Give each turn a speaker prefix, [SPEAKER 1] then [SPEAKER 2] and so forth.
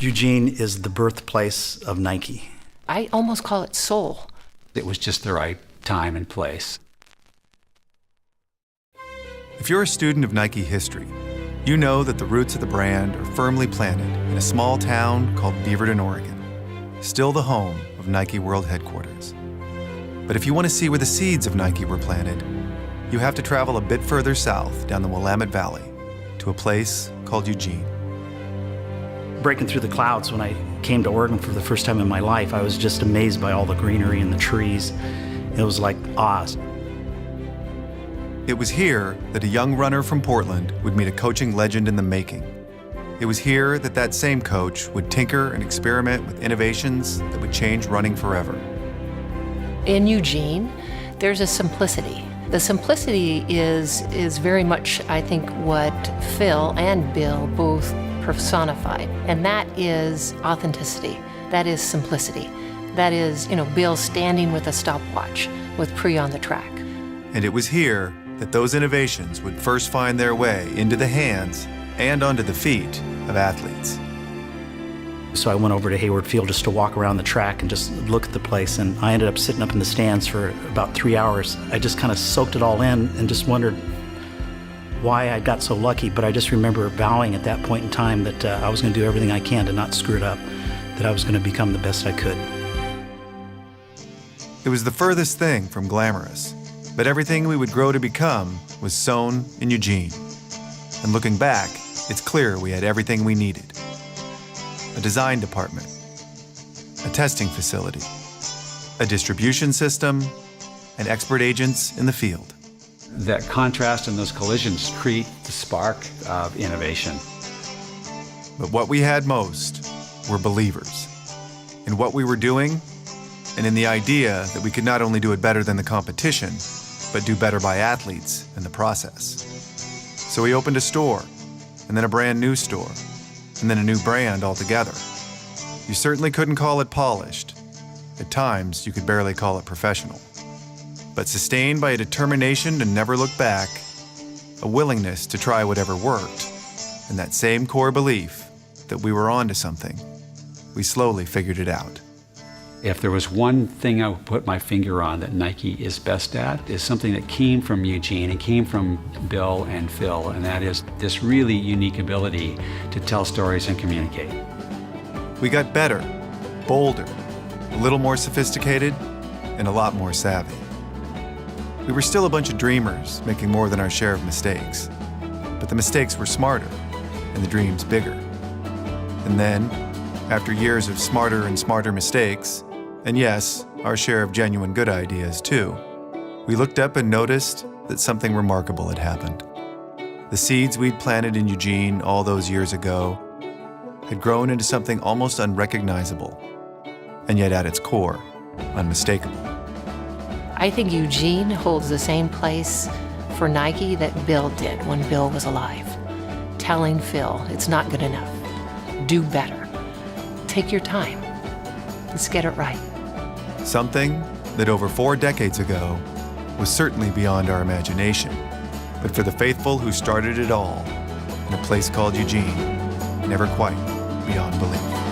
[SPEAKER 1] Eugene is the birthplace of Nike.
[SPEAKER 2] I almost call it soul.
[SPEAKER 3] It was just the right time and place.
[SPEAKER 4] If you're a student of Nike history, you know that the roots of the brand are firmly planted in a small town called Beaverton, Oregon, still the home of Nike World Headquarters. But if you want to see where the seeds of Nike were planted, you have to travel a bit further south down the Willamette Valley to a place called Eugene.
[SPEAKER 1] Breaking through the clouds when I came to Oregon for the first time in my life, I was just amazed by all the greenery and the trees. It was like Oz.
[SPEAKER 4] It was here that a young runner from Portland would meet a coaching legend in the making. It was here that that same coach would tinker and experiment with innovations that would change running forever.
[SPEAKER 2] In Eugene, there's a simplicity. The simplicity is very much, I think, what Phil and Bill both personified, and that is authenticity. That is simplicity. That is, Bill standing with a stopwatch with Pre on the track.
[SPEAKER 4] And it was here that those innovations would first find their way into the hands and onto the feet of athletes.
[SPEAKER 1] So I went over to Hayward Field just to walk around the track and just look at the place, and I ended up sitting up in the stands for about 3 hours. I just kind of soaked it all in and just wondered why I got so lucky, but I just remember vowing at that point in time that I was going to do everything I can to not screw it up, that I was going to become the best I could.
[SPEAKER 4] It was the furthest thing from glamorous, but everything we would grow to become was sown in Eugene. And looking back, it's clear we had everything we needed. A design department, a testing facility, a distribution system, and expert agents in the field.
[SPEAKER 3] That contrast and those collisions create the spark of innovation.
[SPEAKER 4] But what we had most were believers in what we were doing and in the idea that we could not only do it better than the competition, but do better by athletes in the process. So we opened a store, and then a brand new store, and then a new brand altogether. You certainly couldn't call it polished. At times, you could barely call it professional. But sustained by a determination to never look back, a willingness to try whatever worked, and that same core belief that we were onto something, we slowly figured it out.
[SPEAKER 3] If there was one thing I would put my finger on that Nike is best at, is something that came from Eugene and came from Bill and Phil, and that is this really unique ability to tell stories and communicate.
[SPEAKER 4] We got better, bolder, a little more sophisticated, and a lot more savvy. We were still a bunch of dreamers making more than our share of mistakes, but the mistakes were smarter and the dreams bigger. And then, after years of smarter and smarter mistakes, and yes, our share of genuine good ideas too, we looked up and noticed that something remarkable had happened. The seeds we'd planted in Eugene all those years ago had grown into something almost unrecognizable, and yet at its core, unmistakable.
[SPEAKER 2] I think Eugene holds the same place for Nike that Bill did when Bill was alive. Telling Phil, it's not good enough. Do better. Take your time. Let's get it right.
[SPEAKER 4] Something that over 4 decades ago was certainly beyond our imagination, but for the faithful who started it all in a place called Eugene, never quite beyond belief.